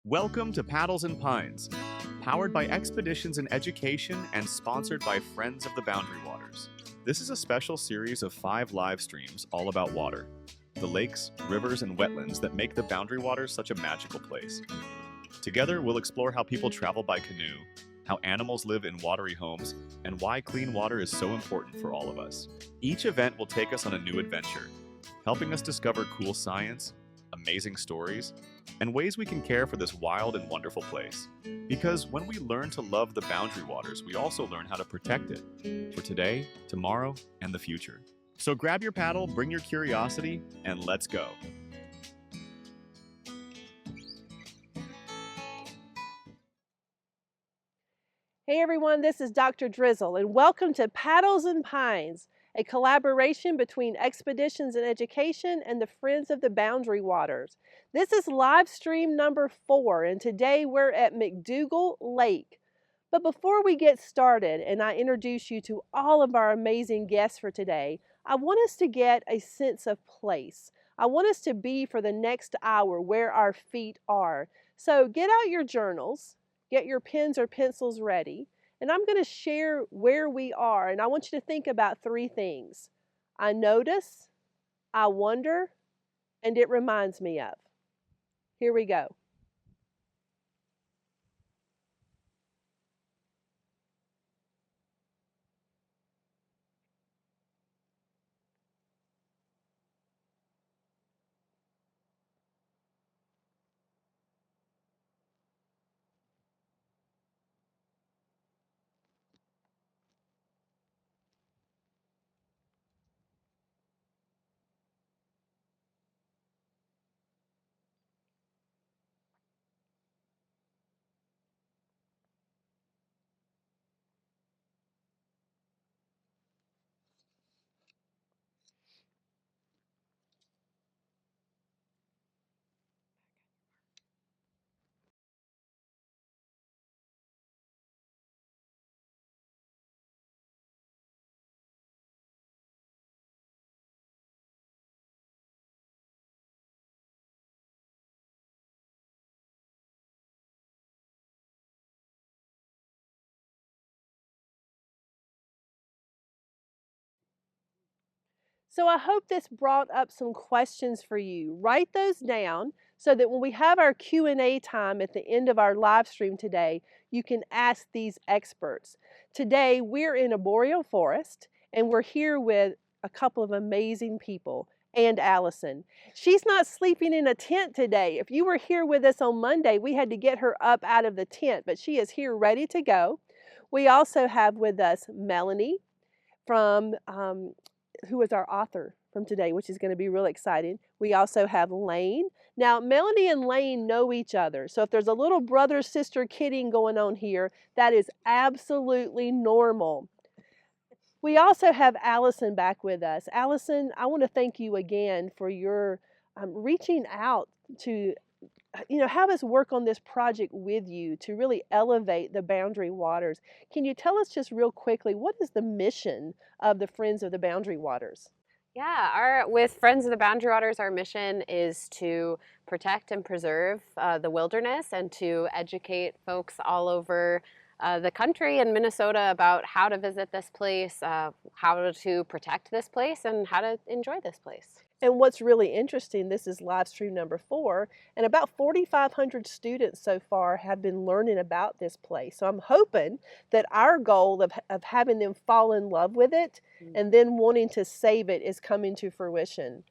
Welcome to Paddles and Pines, powered by Expeditions in Education and sponsored by Friends of the Boundary Waters. This is a special series of 5 live streams all about water, the lakes, rivers, and wetlands that make the Boundary Waters such a magical place. Together, we'll explore how people travel by canoe, how animals live in watery homes, and why clean water is so important for all of us. Each event will take us on a new adventure, helping us discover cool science, amazing stories, and ways we can care for this wild and wonderful place. Because when we learn to love the Boundary Waters, we also learn how to protect it for today, tomorrow, and the future. So grab your paddle, bring your curiosity, and let's go. Hey everyone, this is Dr. Drizzle, and welcome to Paddles and Pines, a collaboration between Expeditions in Education and the Friends of the Boundary Waters. This is live stream number 4, and today we're at McDougal Lake. But before we get started and I introduce you to all of our amazing guests for today, I want us to get a sense of place. I want us to be for the next hour where our feet are. So get out your journals. Get your pens or pencils ready, and I'm going to share where we are, and I want you to think about 3 things. I notice, I wonder, and it reminds me of. Here we go. So I hope this brought up some questions for you. Write those down so that when we have our Q&A time at the end of our live stream today, you can ask these experts. Today, we're in a boreal forest, and we're here with a couple of amazing people and Allison. She's not sleeping in a tent today. If you were here with us on Monday, we had to get her up out of the tent, but she is here ready to go. We also have with us Melanie from who is our author from today, which is going to be real exciting. We also have Lane. Now, Melanie and Lane know each other. So if there's a little brother-sister kidding going on here, that is absolutely normal. We also have Allison back with us. Allison, I want to thank you again for your reaching out to have us work on this project with you to really elevate the Boundary Waters. Can you tell us just real quickly, what is the mission of the Friends of the Boundary Waters? Yeah, with Friends of the Boundary Waters, our mission is to protect and preserve the wilderness and to educate folks all over the country and Minnesota about how to visit this place, how to protect this place, and how to enjoy this place. And what's really interesting, this is live stream number 4, and about 4,500 students so far have been learning about this place. So I'm hoping that our goal of having them fall in love with it and then wanting to save it is coming to fruition.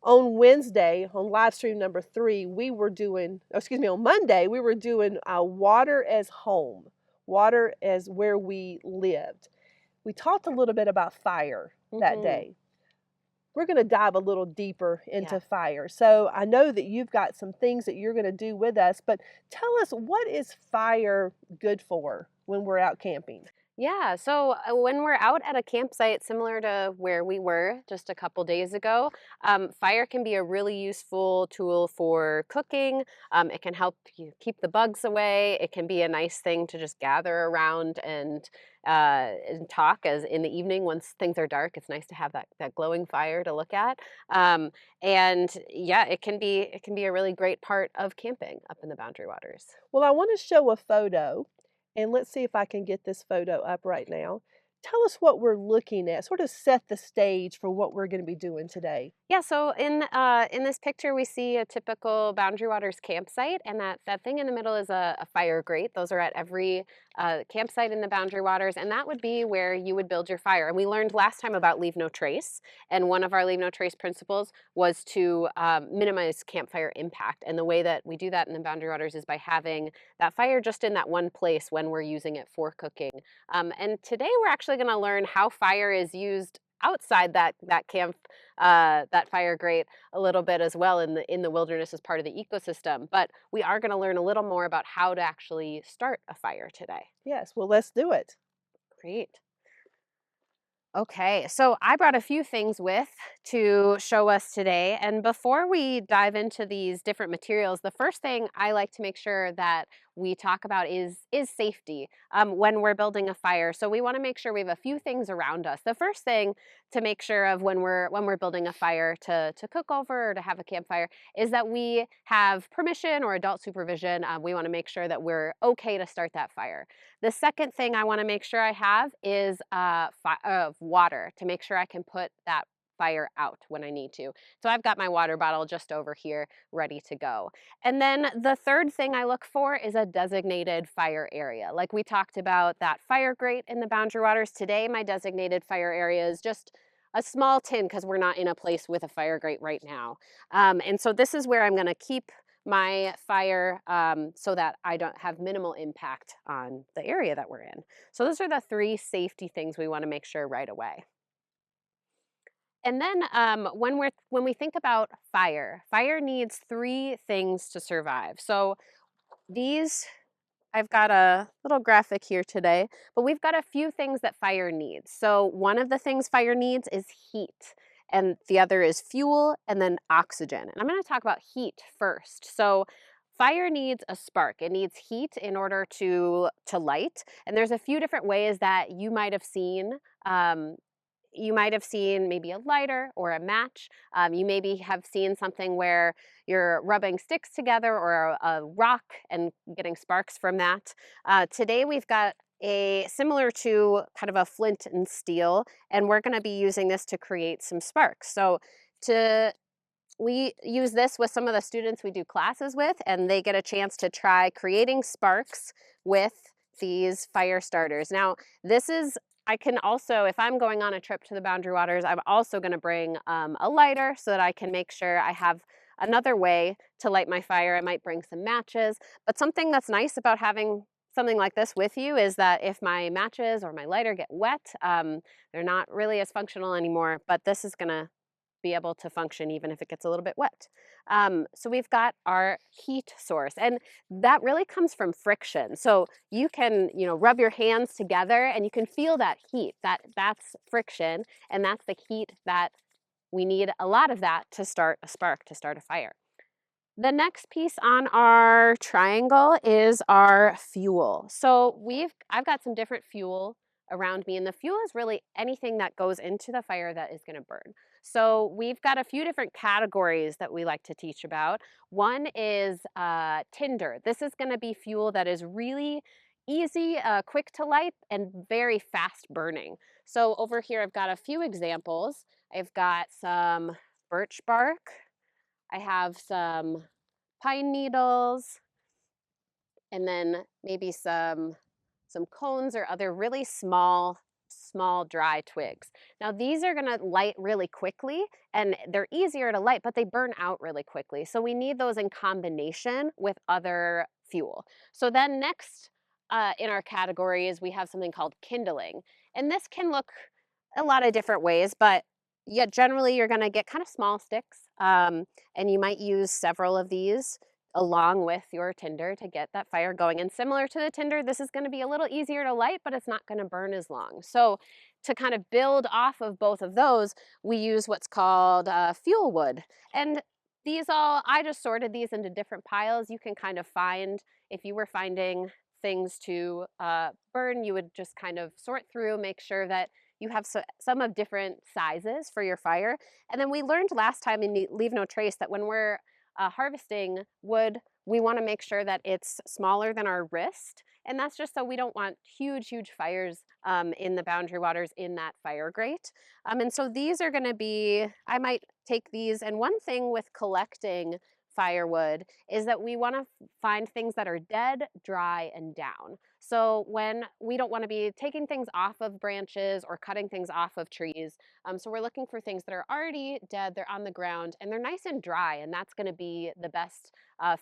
On Wednesday, on live stream number 3, on Monday, we were doing water as home, water as where we lived. We talked a little bit about fire that day. We're going to dive a little deeper into fire. So I know that you've got some things that you're going to do with us, but tell us, what is fire good for when we're out camping? Yeah, so when we're out at a campsite similar to where we were just a couple days ago, fire can be a really useful tool for cooking. It can help you keep the bugs away. It can be a nice thing to just gather around and talk as in the evening once things are dark. It's nice to have that glowing fire to look at. Um, and yeah, it can be a really great part of camping up in the Boundary Waters. Well, I want to show a photo, and let's see if I can get this photo up right now. Tell us what we're looking at, sort of set the stage for what we're going to be doing today. Yeah, so in this picture we see a typical Boundary Waters campsite, and that thing in the middle is a fire grate. Those are at every campsite in the Boundary Waters, and that would be where you would build your fire. And we learned last time about leave no trace, and one of our leave no trace principles was to minimize campfire impact. And the way that we do that in the Boundary Waters is by having that fire just in that one place when we're using it for cooking. And today we're actually going to learn how fire is used outside that fire grate a little bit as well in the wilderness as part of the ecosystem. But we are going to learn a little more about how to actually start a fire today. Yes, well, let's do it. Great. Okay, so I brought a few things with to show us today. And before we dive into these different materials, the first thing I like to make sure that we talk about is safety when we're building a fire. So we want to make sure we have a few things around us. The first thing to make sure of when we're building a fire to cook over or to have a campfire is that we have permission or adult supervision. We want to make sure that we're okay to start that fire. The second thing I want to make sure I have is water to make sure I can put that fire out when I need to. So I've got my water bottle just over here ready to go. And then the third thing I look for is a designated fire area. Like we talked about that fire grate in the Boundary Waters. Today, my designated fire area is just a small tin because we're not in a place with a fire grate right now. And so this is where I'm going to keep my fire so that I don't have minimal impact on the area that we're in. So those are the three safety things we want to make sure right away. And then when we think about fire needs three things to survive. So these, I've got a little graphic here today, but we've got a few things that fire needs. So one of the things fire needs is heat, and the other is fuel, and then oxygen. And I'm going to talk about heat first. So fire needs a spark. It needs heat in order to light. And there's a few different ways that you might have seen. You might have seen maybe a lighter or a match. You maybe have seen something where you're rubbing sticks together or a rock and getting sparks from that. Today we've got a similar to kind of a flint and steel, and we're going to be using this to create some sparks. So we use this with some of the students we do classes with, and they get a chance to try creating sparks with these fire starters. Now, I can also, if I'm going on a trip to the Boundary Waters, I'm also going to bring a lighter so that I can make sure I have another way to light my fire. I might bring some matches, but something that's nice about having something like this with you is that if my matches or my lighter get wet, they're not really as functional anymore, but this is going to be able to function even if it gets a little bit wet. So we've got our heat source, and that really comes from friction. So you can, rub your hands together and you can feel that heat. That's friction, and that's the heat that we need a lot of that to start a spark, to start a fire. The next piece on our triangle is our fuel. So I've got some different fuel around me, and the fuel is really anything that goes into the fire that is going to burn. So we've got a few different categories that we like to teach about. One is tinder. This is going to be fuel that is really easy, quick to light, and very fast burning. So over here I've got a few examples. I've got some birch bark. I have some pine needles, and then maybe some cones or other really small dry twigs. Now these are going to light really quickly, and they're easier to light, but they burn out really quickly. So we need those in combination with other fuel. So then next in our categories, we have something called kindling. And this can look a lot of different ways, but yeah, generally you're going to get kind of small sticks, and you might use several of these along with your tinder to get that fire going. And similar to the tinder, this is going to be a little easier to light, but it's not going to burn as long. So to kind of build off of both of those, we use what's called fuel wood. And I just sorted these into different piles. You can kind of find, if you were finding things to burn, you would just kind of sort through, make sure that you have some of different sizes for your fire. And then we learned last time in Leave No Trace that when we're harvesting wood, we want to make sure that it's smaller than our wrist. And that's just so we don't want huge, huge fires in the Boundary Waters in that fire grate. And so these are going to be, I might take these. And one thing with collecting firewood is that we want to find things that are dead, dry, and down. So when we don't want to be taking things off of branches or cutting things off of trees, so we're looking for things that are already dead, they're on the ground, and they're nice and dry, and that's going to be the best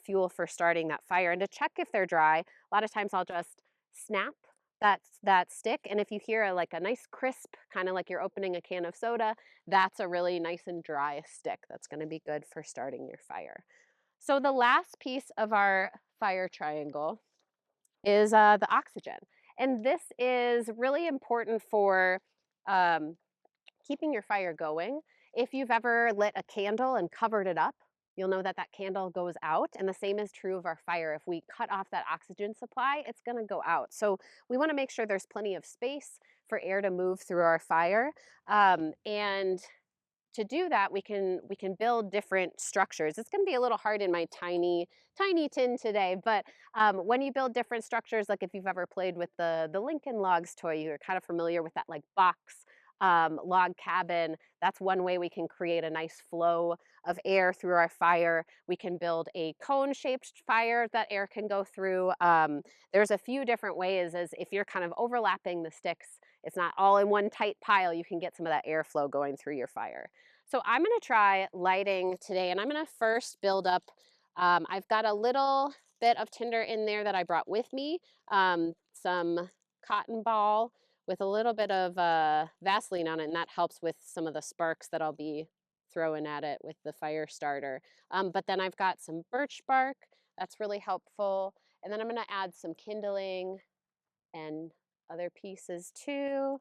fuel for starting that fire. And to check if they're dry, a lot of times I'll just snap that stick, and if you hear like a nice crisp, kind of like you're opening a can of soda, that's a really nice and dry stick. That's going to be good for starting your fire. So the last piece of our fire triangle is the oxygen. And this is really important for keeping your fire going. If you've ever lit a candle and covered it up, you'll know that that candle goes out, and the same is true of our fire. If we cut off that oxygen supply, it's going to go out. So we want to make sure there's plenty of space for air to move through our fire. And to do that, we can build different structures. It's going to be a little hard in my tiny tin today, but when you build different structures, like if you've ever played with the Lincoln Logs toy, you're kind of familiar with that like box log cabin. That's one way we can create a nice flow of air through our fire. We can build a cone-shaped fire that air can go through. There's a few different ways, as if you're kind of overlapping the sticks, it's not all in one tight pile, you can get some of that airflow going through your fire. So I'm going to try lighting today, and I'm going to first build up, I've got a little bit of tinder in there that I brought with me, some cotton ball with a little bit of Vaseline on it, and that helps with some of the sparks that I'll be throwing at it with the fire starter. But then I've got some birch bark, that's really helpful, and then I'm going to add some kindling and other pieces too.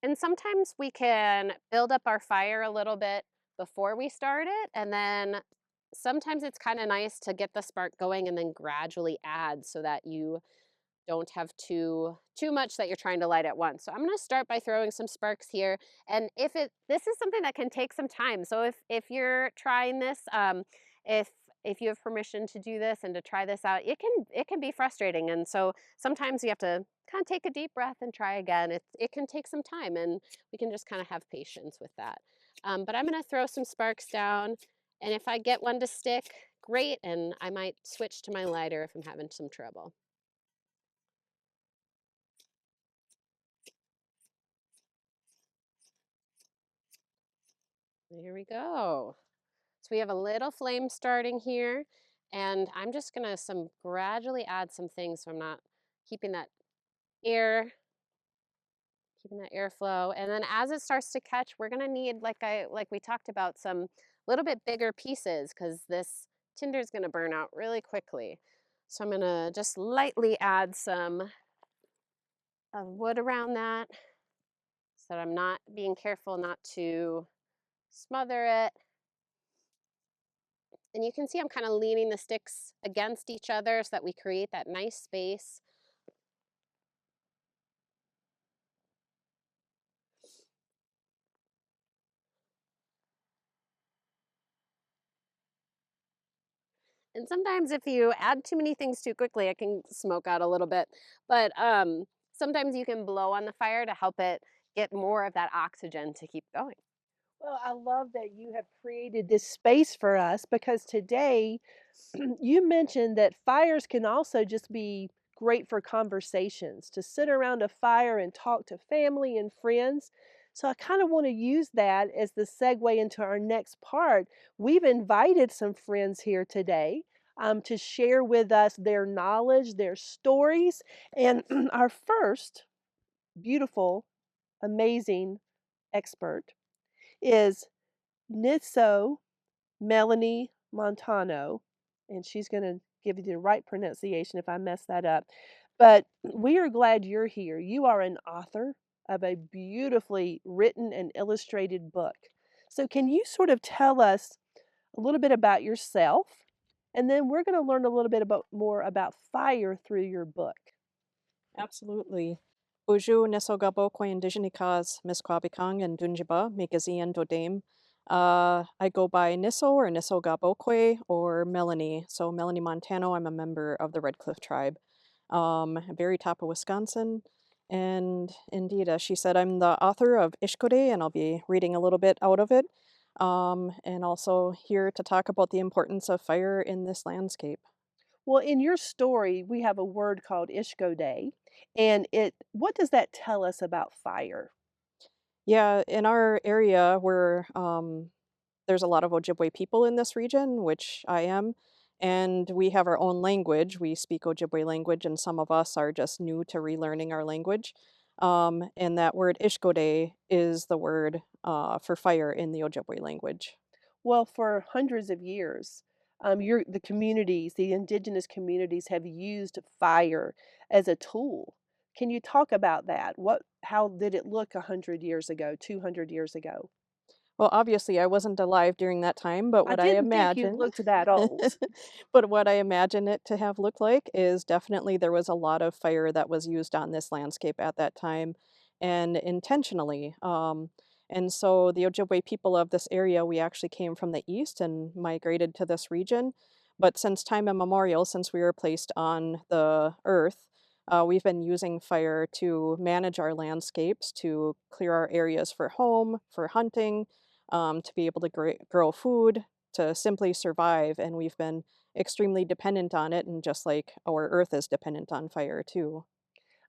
And sometimes we can build up our fire a little bit before we start it, and then sometimes it's kind of nice to get the spark going and then gradually add so that you don't have too much that you're trying to light at once. So I'm going to start by throwing some sparks here, and this is something that can take some time. So if you're trying this, if you have permission to do this and to try this out, it can be frustrating, and so sometimes you have to kind of take a deep breath and try again. It can take some time, and we can just kind of have patience with that. But I'm going to throw some sparks down, and if I get one to stick, great, and I might switch to my lighter if I'm having some trouble. Here we go. So we have a little flame starting here, and I'm just gonna gradually add some things so I'm not keeping that airflow. And then as it starts to catch, we're gonna need, like we talked about, some little bit bigger pieces because this tinder is gonna burn out really quickly. So I'm gonna just lightly add some wood around that so that I'm not being careful not to smother it. And you can see I'm kind of leaning the sticks against each other so that we create that nice space. And sometimes if you add too many things too quickly, it can smoke out a little bit. But sometimes you can blow on the fire to help it get more of that oxygen to keep going. Well, I love that you have created this space for us because today you mentioned that fires can also just be great for conversations, to sit around a fire and talk to family and friends. So I kind of want to use that as the segue into our next part. We've invited some friends here today to share with us their knowledge, their stories. And our first beautiful, amazing expert is Nisso Melanie Montano. and she's going to give you the right pronunciation if I mess that up. But we are glad you're here. You are an author of a beautifully written and illustrated book. So, can you sort of tell us a little bit about yourself? And then we're going to learn a little bit about more about fire through your book. Absolutely. Uju nesogabo ko indigenikas misquabikang and dunjiba mikazian dodame. I go by Nisso or Nisso Gabokwe or Melanie. So Melanie Montano, I'm a member of the Red Cliff tribe. Very top of Wisconsin. And indeed, as she said, I'm the author of Ishkode, and I'll be reading a little bit out of it. And also here to talk about the importance of fire in this landscape. Well, in your story, we have a word called Ishko Day, and what does that tell us about fire? Yeah, in our area, there's a lot of Ojibwe people in this region, which I am, and we have our own language. We speak Ojibwe language, and some of us are just new to relearning our language. And that word Ishkode is the word for fire in the Ojibwe language. Well, for hundreds of years, the indigenous communities have used fire as a tool. Can you talk about that? How did it look 100 years ago, 200 years ago? Well, obviously, I wasn't alive during that time, but I what I didn't think you imagine, looked that old. but what I imagine it to have looked like is definitely there was a lot of fire that was used on this landscape at that time, and intentionally. And so the Ojibwe people of this area, we actually came from the east and migrated to this region. But since time immemorial, since we were placed on the earth, we've been using fire to manage our landscapes, to clear our areas for home, for hunting, to be able to grow food, to simply survive. And we've been extremely dependent on it, and just like our earth is dependent on fire too.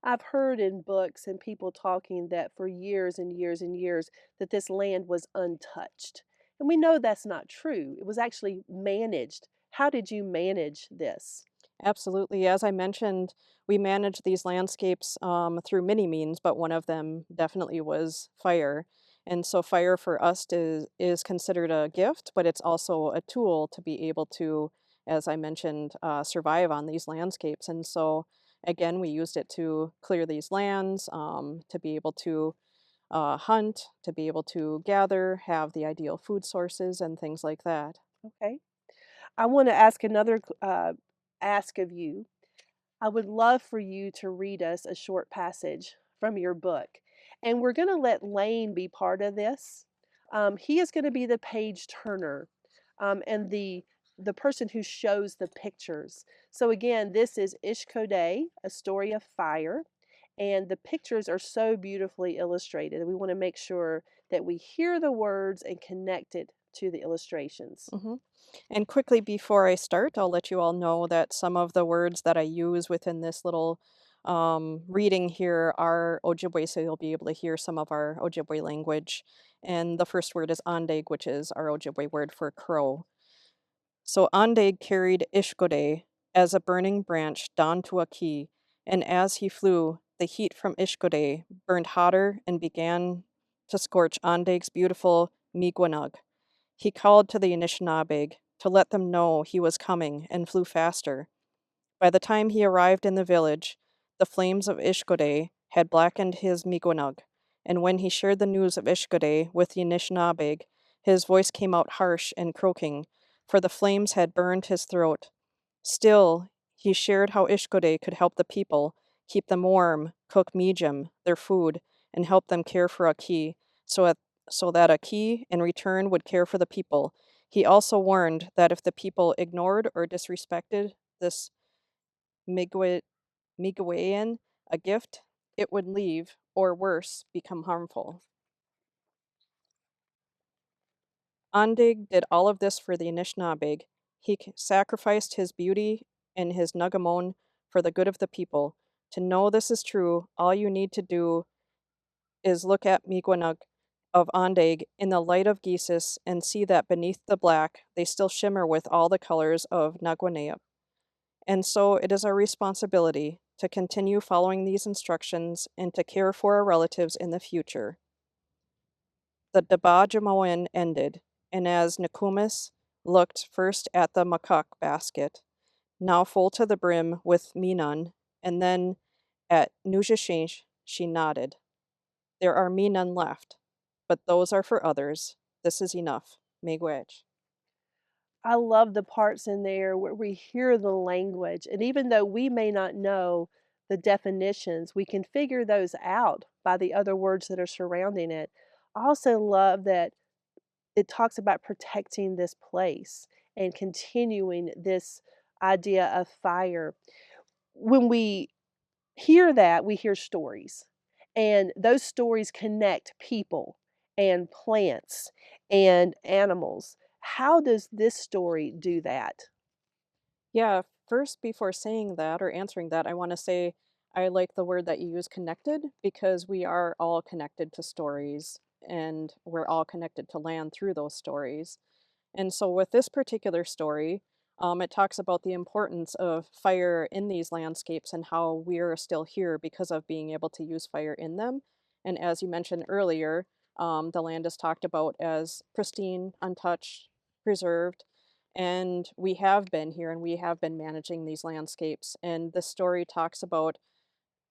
I've heard in books and people talking that for years and years and years that this land was untouched. And we know that's not true. It was actually managed. How did you manage this? Absolutely. As I mentioned, we manage these landscapes through many means, but one of them definitely was fire. And so, fire for us is considered a gift, but it's also a tool to be able to, as I mentioned, survive on these landscapes. And so, again, we used it to clear these lands, to be able to hunt, to be able to gather, have the ideal food sources, and things like that. Okay. I want to ask another ask of you. I would love for you to read us a short passage from your book. And we're going to let Lane be part of this. He is going to be the page turner and the person who shows the pictures. So again, this is Ishkode, a story of fire. And the pictures are so beautifully illustrated. We want to make sure that we hear the words and connect it to the illustrations. hmm And quickly before I start, I'll let you all know that some of the words that I use within this little reading here are Ojibwe, so you'll be able to hear some of our Ojibwe language. And the first word is Andeg, which is our Ojibwe word for crow. So Andeg carried Ishkode as a burning branch down to a key, and as he flew, the heat from Ishkode burned hotter and began to scorch Andeg's beautiful Miigwech. He called to the Anishinaabeg to let them know he was coming and flew faster. By the time he arrived in the village, the flames of Ishkode had blackened his Miigwech, and when he shared the news of Ishkode with the Anishinaabeg, his voice came out harsh and croaking, for the flames had burned his throat. Still, he shared how Ishkode could help the people, keep them warm, cook meejum, their food, and help them care for Aki, so, so that Aki, in return, would care for the people. He also warned that if the people ignored or disrespected this Miigwe- Miigwean, a gift, it would leave, or worse, become harmful. Andig did all of this for the Anishinaabeg. He sacrificed his beauty and his Nugamon for the good of the people. To know this is true, all you need to do is look at Miigwech of Andig in the light of Gisis and see that beneath the black, they still shimmer with all the colors of Nagwaneap. And so it is our responsibility to continue following these instructions and to care for our relatives in the future. The Dabajamoan ended, and as Nokomis looked first at the makak basket, now full to the brim with minan, and then at Nujashinsh she nodded. There are minan left, but those are for others. This is enough. Miigwech. I love the parts in there where we hear the language, and even though we may not know the definitions, we can figure those out by the other words that are surrounding it. I also love that it talks about protecting this place and continuing this idea of fire. When we hear that, we hear stories, and those stories connect people and plants and animals. How does this story do that? Yeah, first, before saying that or answering that, I want to say I like the word that you use, connected, because we are all connected to stories and we're all connected to land through those stories. And so, with this particular story, it talks about the importance of fire in these landscapes and how we're still here because of being able to use fire in them. And as you mentioned earlier, the land is talked about as pristine, untouched, preserved. And we have been here and we have been managing these landscapes. And the story talks about,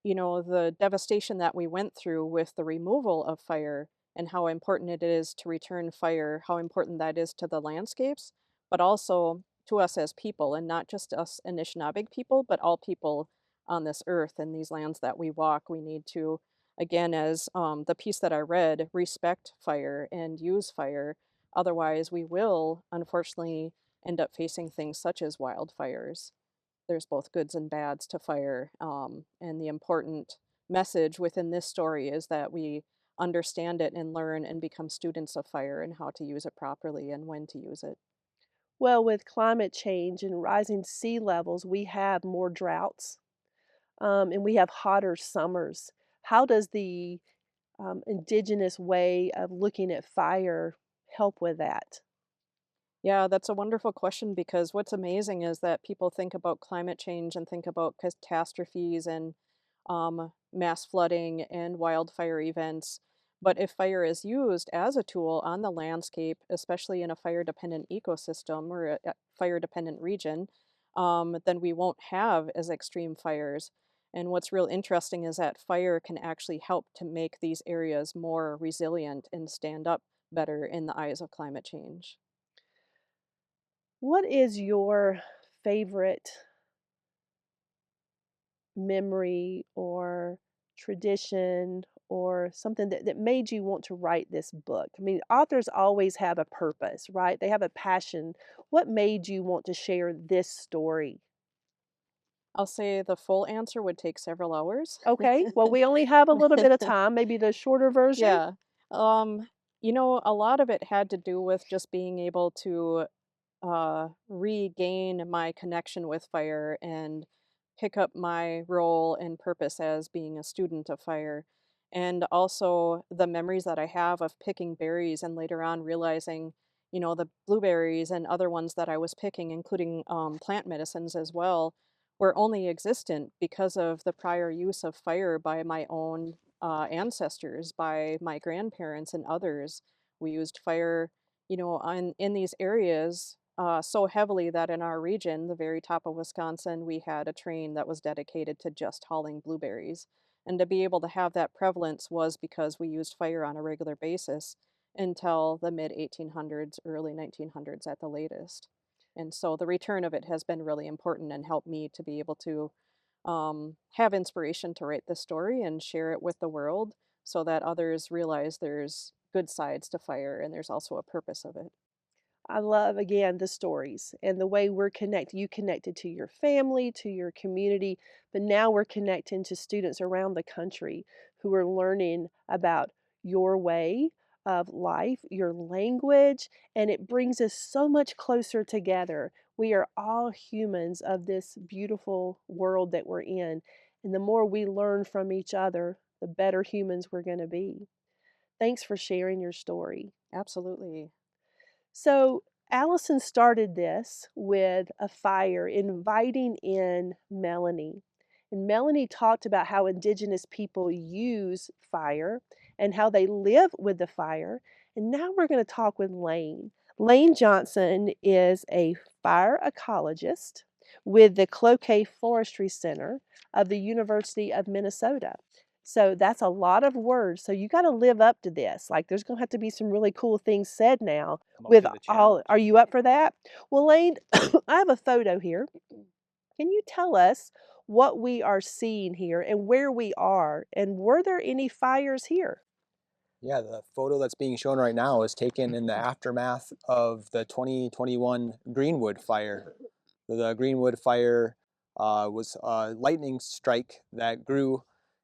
the devastation that we went through with the removal of fire and how important it is to return fire, how important that is to the landscapes, but also to us as people, and not just us Anishinaabeg people, but all people on this earth and these lands that we walk. We need to, again, as the piece that I read, respect fire and use fire. Otherwise, we will unfortunately end up facing things such as wildfires. There's both goods and bads to fire. And the important message within this story is that we understand it and learn and become students of fire and how to use it properly and when to use it. Well, with climate change and rising sea levels, we have more droughts, and we have hotter summers. How does the indigenous way of looking at fire help with that? Yeah, that's a wonderful question because what's amazing is that people think about climate change and think about catastrophes and mass flooding and wildfire events. But if fire is used as a tool on the landscape, especially in a fire dependent ecosystem or a fire dependent region, then we won't have as extreme fires. And what's real interesting is that fire can actually help to make these areas more resilient and stand up better in the eyes of climate change. What is your favorite memory or tradition or something that made you want to write this book? I mean, authors always have a purpose, right? They have a passion. What made you want to share this story? I'll say the full answer would take several hours. Okay, well, we only have a little bit of time, maybe the shorter version. Yeah. Um, a lot of it had to do with just being able to regain my connection with fire and pick up my role and purpose as being a student of fire. And also the memories that I have of picking berries and later on realizing, the blueberries and other ones that I was picking, including plant medicines as well, were only existent because of the prior use of fire by my own ancestors, by my grandparents and others. We used fire in these areas so heavily that in our region, the very top of Wisconsin, we had a train that was dedicated to just hauling blueberries. And to be able to have that prevalence was because we used fire on a regular basis until the mid 1800s, early 1900s at the latest. And so the return of it has been really important and helped me to be able to have inspiration to write this story and share it with the world so that others realize there's good sides to fire and there's also a purpose of it. I love, again, the stories and the way we're connected. You connected to your family, to your community, but now we're connecting to students around the country who are learning about your way of life, your language, and it brings us so much closer together. We are all humans of this beautiful world that we're in. And the more we learn from each other, the better humans we're going to be. Thanks for sharing your story. Absolutely. So Allison started this with a fire, inviting in Melanie. And Melanie talked about how Indigenous people use fire and how they live with the fire. And now we're going to talk with Lane. Lane Johnson is a fire ecologist with the Cloquet Forestry Center of the University of Minnesota. So that's a lot of words. So you got to live up to this. Like there's going to have to be some really cool things said now I'm up with to the all. challenge. Are you up for that? Well, Lane, I have a photo here. Can you tell us what we are seeing here and where we are? And were there any fires here? Yeah, the photo that's being shown right now is taken in the aftermath of the 2021 Greenwood fire. The Greenwood fire was a lightning strike that grew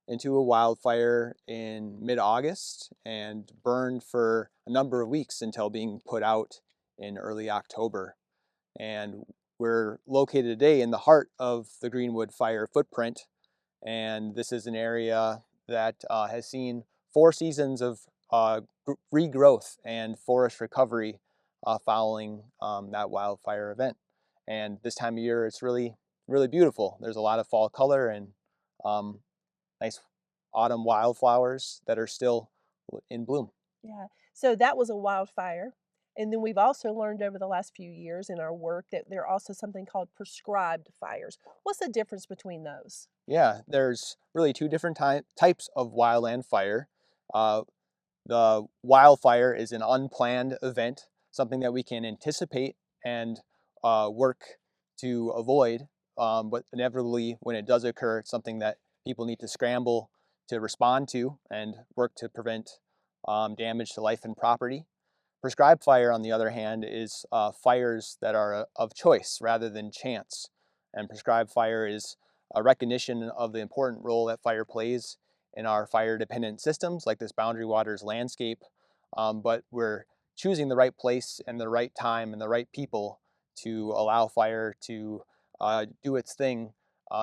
into a wildfire in mid-August and burned for a number of weeks until being put out in early October. And we're located today in the heart of the Greenwood fire footprint, and this is an area that has seen 4 seasons of regrowth and forest recovery following that wildfire event. And this time of year, it's really, really beautiful. There's a lot of fall color and nice autumn wildflowers that are still in bloom. Yeah. So that was a wildfire. And then we've also learned over the last few years in our work that there are also something called prescribed fires. What's the difference between those? Yeah, there's really 2 different types of wildland fire. Uh, The wildfire is an unplanned event, something that we can anticipate and work to avoid. But inevitably, when it does occur, it's something that people need to scramble to respond to and work to prevent damage to life and property. Prescribed fire, on the other hand, is fires that are of choice rather than chance. And prescribed fire is a recognition of the important role that fire plays in our fire-dependent systems, like this Boundary Waters landscape. But we're choosing the right place and the right time and the right people to allow fire to do its thing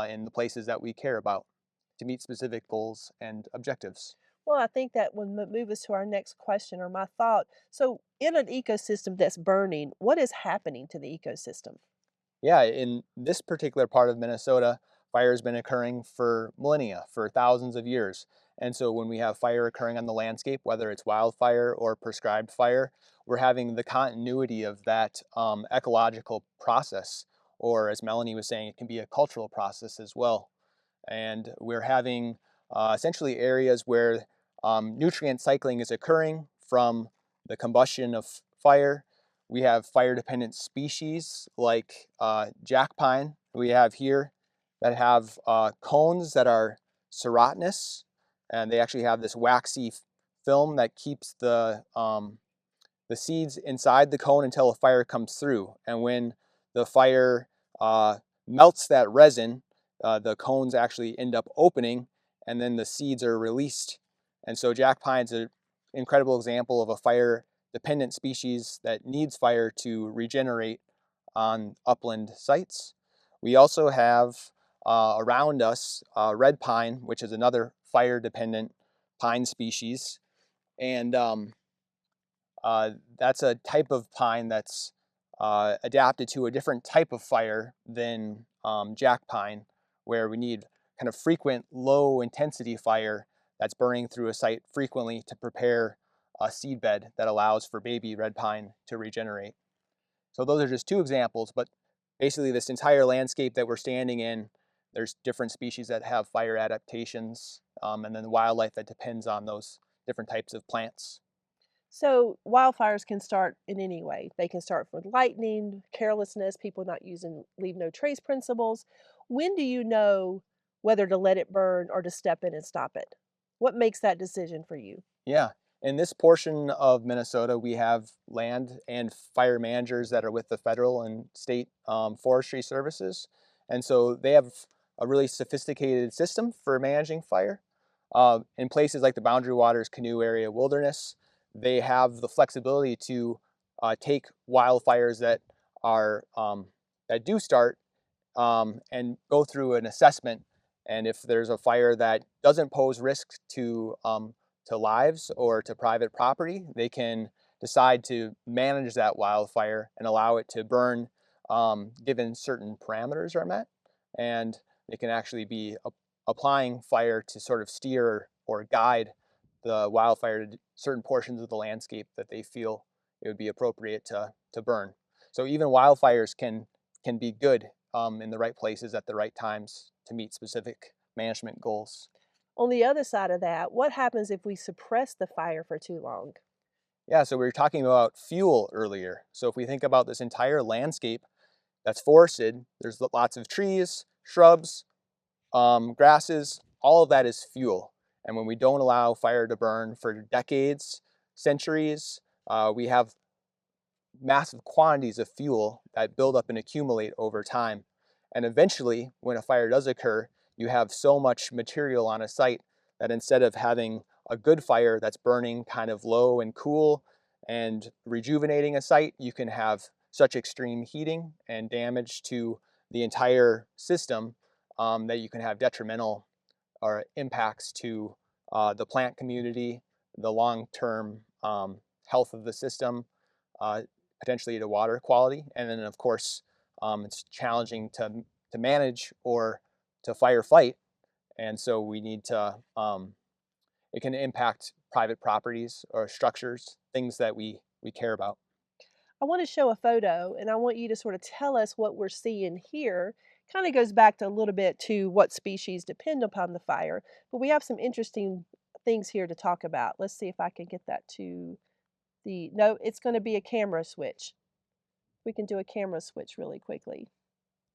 in the places that we care about to meet specific goals and objectives. Well, I think that would move us to our next question or my thought. So, in an ecosystem that's burning, what is happening to the ecosystem? Yeah, in this particular part of Minnesota, fire has been occurring for millennia, for thousands of years. And so when we have fire occurring on the landscape, whether it's wildfire or prescribed fire, we're having the continuity of that ecological process, or as Melanie was saying, it can be a cultural process as well. And we're having essentially areas where nutrient cycling is occurring from the combustion of fire. We have fire-dependent species like jack pine we have here that have cones that are serotinous, and they actually have this waxy film that keeps the seeds inside the cone until a fire comes through. And when the fire melts that resin, the cones actually end up opening, and then the seeds are released. And so jack pine's an incredible example of a fire-dependent species that needs fire to regenerate on upland sites. We also have around us red pine, which is another fire-dependent pine species. And that's a type of pine that's adapted to a different type of fire than jack pine, where we need kind of frequent low intensity fire that's burning through a site frequently to prepare a seed bed that allows for baby red pine to regenerate. So those are just 2 examples, but basically this entire landscape that we're standing in, there's different species that have fire adaptations, and then wildlife that depends on those different types of plants. So, wildfires can start in any way. They can start with lightning, carelessness, people not using leave no trace principles. When do you know whether to let it burn or to step in and stop it? What makes that decision for you? Yeah, in this portion of Minnesota, we have land and fire managers that are with the federal and state forestry services. And so they have a really sophisticated system for managing fire. In places like the Boundary Waters Canoe Area Wilderness, they have the flexibility to take wildfires that are that do start and go through an assessment. And if there's a fire that doesn't pose risk to lives or to private property, they can decide to manage that wildfire and allow it to burn given certain parameters are met. And they can actually be applying fire to sort of steer or guide the wildfire to certain portions of the landscape that they feel it would be appropriate to burn. So even wildfires can be good in the right places at the right times to meet specific management goals. On the other side of that, what happens if we suppress the fire for too long? Yeah, so we were talking about fuel earlier. So if we think about this entire landscape that's forested, there's lots of trees, shrubs, grasses, all of that is fuel. And when we don't allow fire to burn for decades, centuries, we have massive quantities of fuel that build up and accumulate over time. And eventually, when a fire does occur, you have so much material on a site that instead of having a good fire that's burning kind of low and cool and rejuvenating a site, you can have such extreme heating and damage to the entire system that you can have detrimental or impacts to the plant community, the long-term health of the system, potentially to water quality, and then of course it's challenging to manage or to firefight, and so we need to. It can impact private properties or structures, things that we care about. I want to show a photo and I want you to sort of tell us what we're seeing here. Kind of goes back to a little bit to what species depend upon the fire, but we have some interesting things here to talk about. Let's see if I can get that to the, no, it's going to be a camera switch. We can do a camera switch really quickly.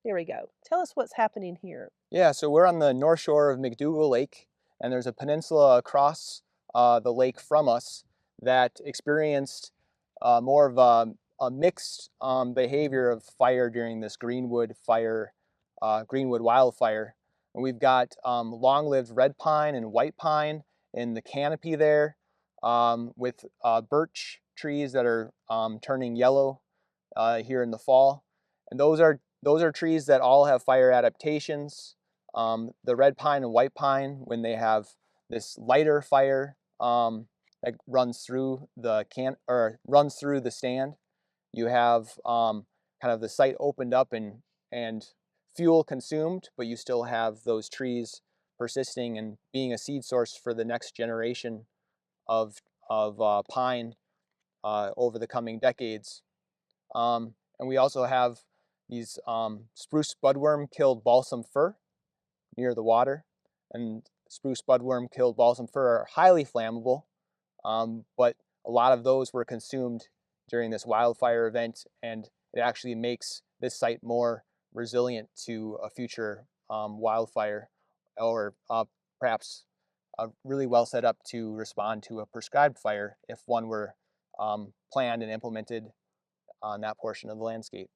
There we go. Tell us what's happening here. Yeah, so we're on the north shore of McDougal Lake, and there's a peninsula across the lake from us that experienced more of a mixed behavior of fire during this Greenwood wildfire. And we've got long-lived red pine and white pine in the canopy there, with birch trees that are turning yellow here in the fall. And those are trees that all have fire adaptations. The red pine and white pine, when they have this lighter fire that runs through the stand, you have kind of the site opened up and fuel consumed, but you still have those trees persisting and being a seed source for the next generation of pine over the coming decades. And we also have these spruce budworm killed balsam fir near the water, and spruce budworm killed balsam fir are highly flammable, but a lot of those were consumed during this wildfire event, and it actually makes this site more resilient to a future wildfire, or perhaps really well set up to respond to a prescribed fire if one were planned and implemented on that portion of the landscape.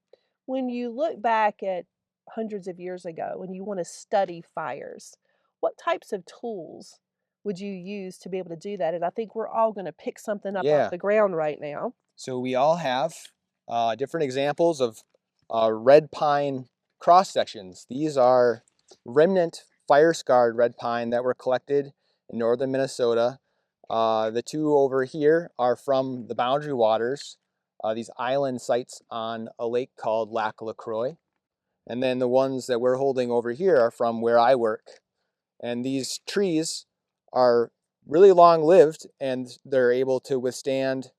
When you look back at hundreds of years ago and you want to study fires, what types of tools would you use to be able to do that? And I think we're all going to pick something up off the ground right now. So we all have different examples of red pine cross sections. These are remnant fire-scarred red pine that were collected in northern Minnesota. The two over here are from the Boundary Waters, these island sites on a lake called Lac LaCroix. And then the ones that we're holding over here are from where I work. And these trees are really long-lived, and they're able to withstand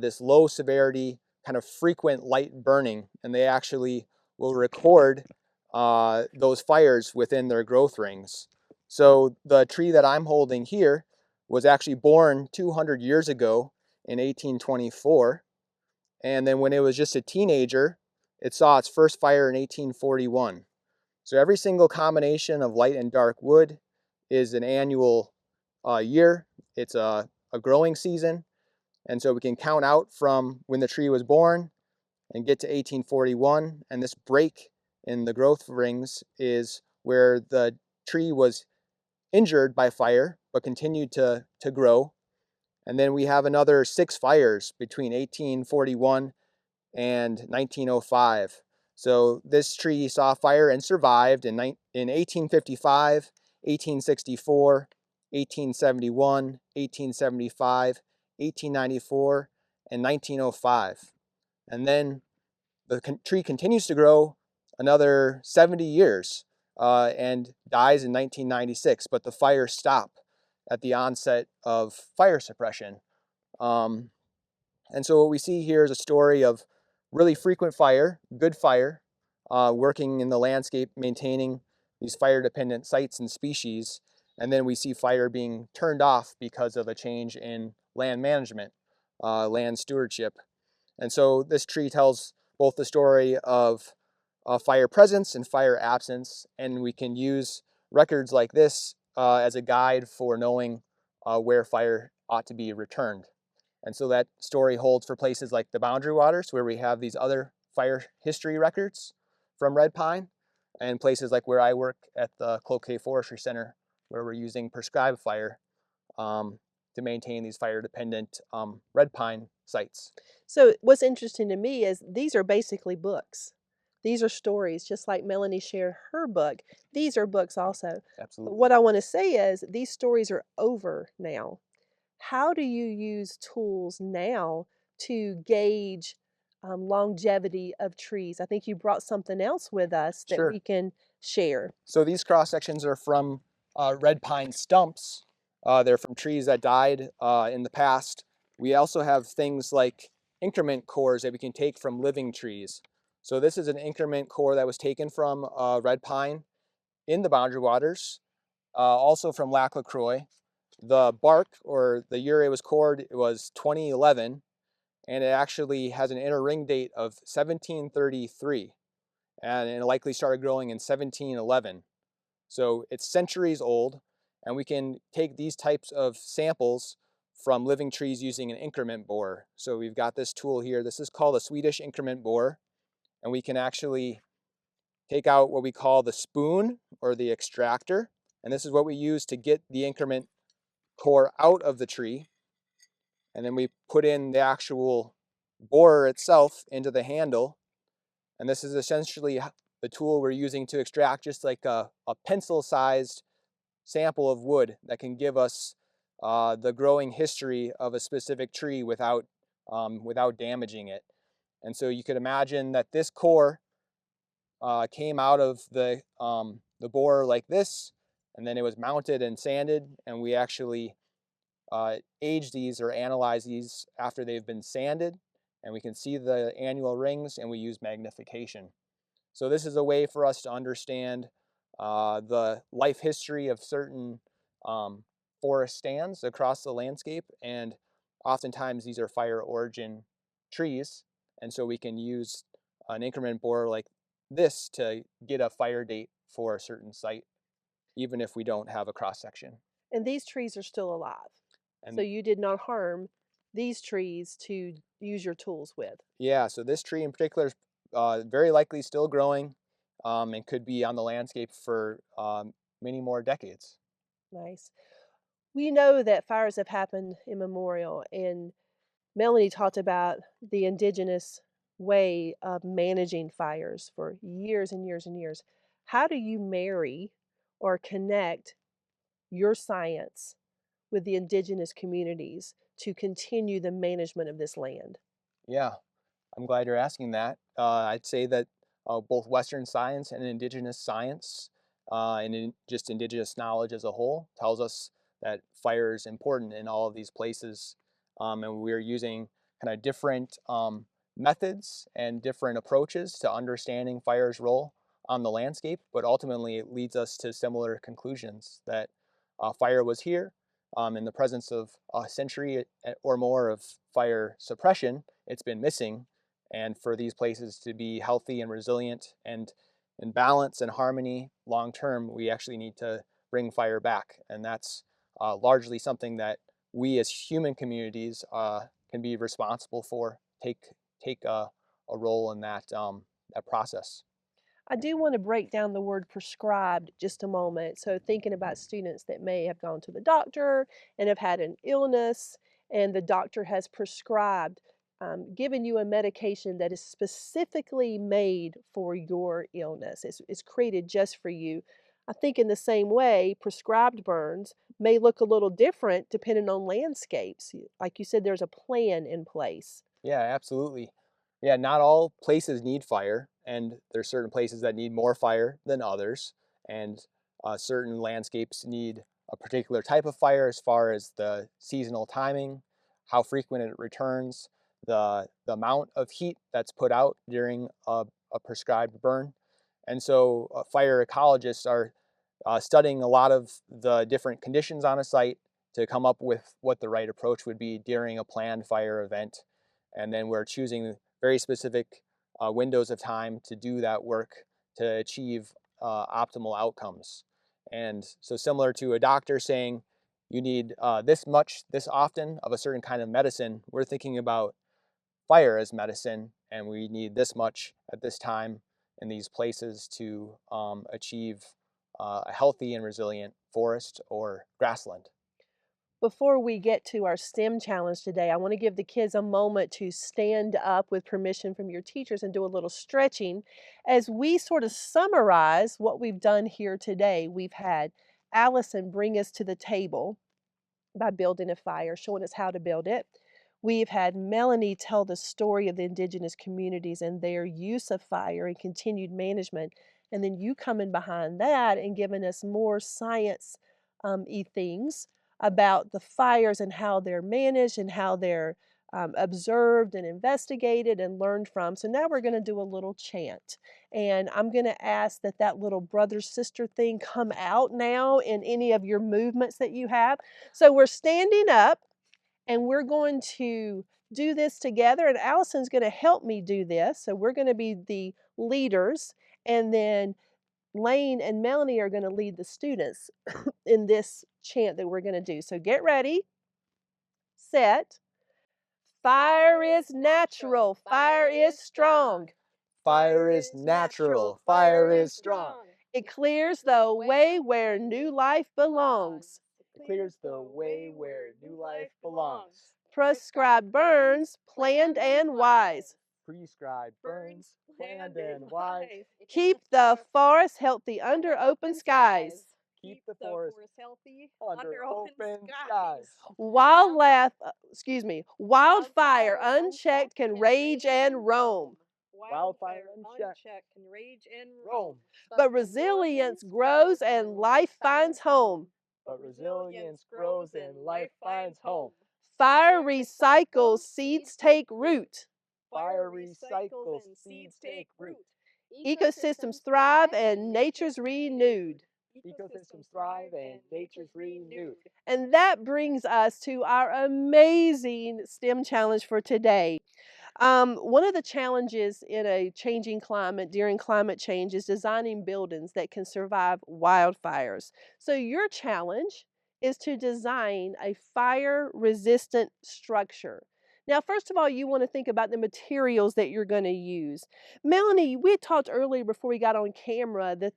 this low severity, kind of frequent light burning, and they actually will record those fires within their growth rings. So the tree that I'm holding here was actually born 200 years ago in 1824, and then when it was just a teenager, it saw its first fire in 1841. So every single combination of light and dark wood is an annual year. It's a growing season. And so we can count out from when the tree was born and get to 1841. And this break in the growth rings is where the tree was injured by fire, but continued to grow. And then we have another 6 fires between 1841 and 1905. So this tree saw fire and survived in 1855, 1864, 1871, 1875, 1894, and 1905. And then the tree continues to grow another 70 years and dies in 1996, but the fires stop at the onset of fire suppression. And so what we see here is a story of really frequent fire, good fire, working in the landscape, maintaining these fire-dependent sites and species. And then we see fire being turned off because of a change in land management, land stewardship. And so this tree tells both the story of fire presence and fire absence, and we can use records like this as a guide for knowing where fire ought to be returned. And so that story holds for places like the Boundary Waters, where we have these other fire history records from red pine, and places like where I work at the Cloquet Forestry Center, where we're using prescribed fire to maintain these fire-dependent red pine sites. So what's interesting to me is these are basically books. These are stories, just like Melanie shared her book. These are books also. But Absolutely. what I want to say is these stories are over now. How do you use tools now to gauge longevity of trees? I think you brought something else with us that Sure. we can share. So these cross sections are from red pine stumps. They're from trees that died in the past. We also have things like increment cores that we can take from living trees. So this is an increment core that was taken from red pine in the Boundary Waters, also from Lac La Croix. The bark, or the year it was cored, was 2011, and it actually has an inner ring date of 1733, and it likely started growing in 1711. So it's centuries old, and we can take these types of samples from living trees using an increment borer. So we've got this tool here. This is called a Swedish increment borer, and we can actually take out what we call the spoon or the extractor, and this is what we use to get the increment core out of the tree. And then we put in the actual borer itself into the handle, and this is essentially the tool we're using to extract just like a pencil-sized sample of wood that can give us the growing history of a specific tree without damaging it. And so you could imagine that this core came out of the borer like this, and then it was mounted and sanded, and we actually age these or analyze these after they've been sanded, and we can see the annual rings, and we use magnification. So this is a way for us to understand the life history of certain forest stands across the landscape, and oftentimes these are fire origin trees, and so we can use an increment borer like this to get a fire date for a certain site, even if we don't have a cross section. And these trees are still alive. And so you did not harm these trees to use your tools with. yeah, so this tree in particular is very likely still growing and could be on the landscape for many more decades. Nice. We know that fires have happened immemorial, and Melanie talked about the indigenous way of managing fires for years and years and years. How do you marry or connect your science with the indigenous communities to continue the management of this land? Yeah, I'm glad you're asking that. I'd say that both Western science and indigenous science just indigenous knowledge as a whole tells us that fire is important in all of these places. And we're using kind of different methods and different approaches to understanding fire's role on the landscape, but ultimately it leads us to similar conclusions that fire was here in the presence of a century or more of fire suppression. It's been missing, and for these places to be healthy and resilient and in balance and harmony long term, we actually need to bring fire back, and that's largely something that we as human communities can be responsible for, take a role in that process. I do want to break down the word prescribed just a moment. So, thinking about students that may have gone to the doctor and have had an illness, and the doctor has prescribed, given you a medication that is specifically made for your illness. It's created just for you. I think, in the same way, prescribed burns may look a little different depending on landscapes. Like you said, there's a plan in place. Yeah, absolutely. Yeah, not all places need fire, and there's certain places that need more fire than others, and certain landscapes need a particular type of fire as far as the seasonal timing, how frequent it returns. the amount of heat that's put out during a prescribed burn. And so fire ecologists are studying a lot of the different conditions on a site to come up with what the right approach would be during a planned fire event. And then we're choosing very specific windows of time to do that work to achieve optimal outcomes. And so similar to a doctor saying you need this much, this often of a certain kind of medicine, we're thinking about fire as medicine, and we need this much at this time in these places to achieve a healthy and resilient forest or grassland. Before we get to our STEM challenge today, I want to give the kids a moment to stand up with permission from your teachers and do a little stretching as we sort of summarize what we've done here today. We've had Allison bring us to the table by building a fire, showing us how to build it. We've had Melanie tell the story of the indigenous communities and their use of fire and continued management. And then you coming behind that and giving us more science things about the fires and how they're managed and how they're observed and investigated and learned from. So now we're going to do a little chant. And I'm going to ask that that little brother-sister thing come out now in any of your movements that you have. So we're standing up and we're going to do this together. And Allison's going to help me do this. So we're going to be the leaders. And then Lane and Melanie are going to lead the students in this chant that we're going to do. So get ready, set. Fire is natural, fire is strong. Fire is natural, fire is strong. It clears the way where new life belongs. It clears the way where new life belongs. Prescribed burns, planned and wise. Prescribed burns, planned and wise. Keep the forest healthy under open skies. Keep the forest healthy under open skies. Wildfire unchecked can rage and roam. Wildfire unchecked can rage and roam. But resilience grows and life finds home. But resilience grows and life finds home. Fire recycles, seeds take root. Fire recycles, seeds take root. Ecosystems thrive and nature's renewed. Ecosystems thrive and nature's renewed. And that brings us to our amazing STEM challenge for today. One of the challenges in a changing climate during climate change is designing buildings that can survive wildfires. So your challenge is to design a fire-resistant structure. Now, first of all, you want to think about the materials that you're going to use. Melanie, we had talked earlier before we got on camera that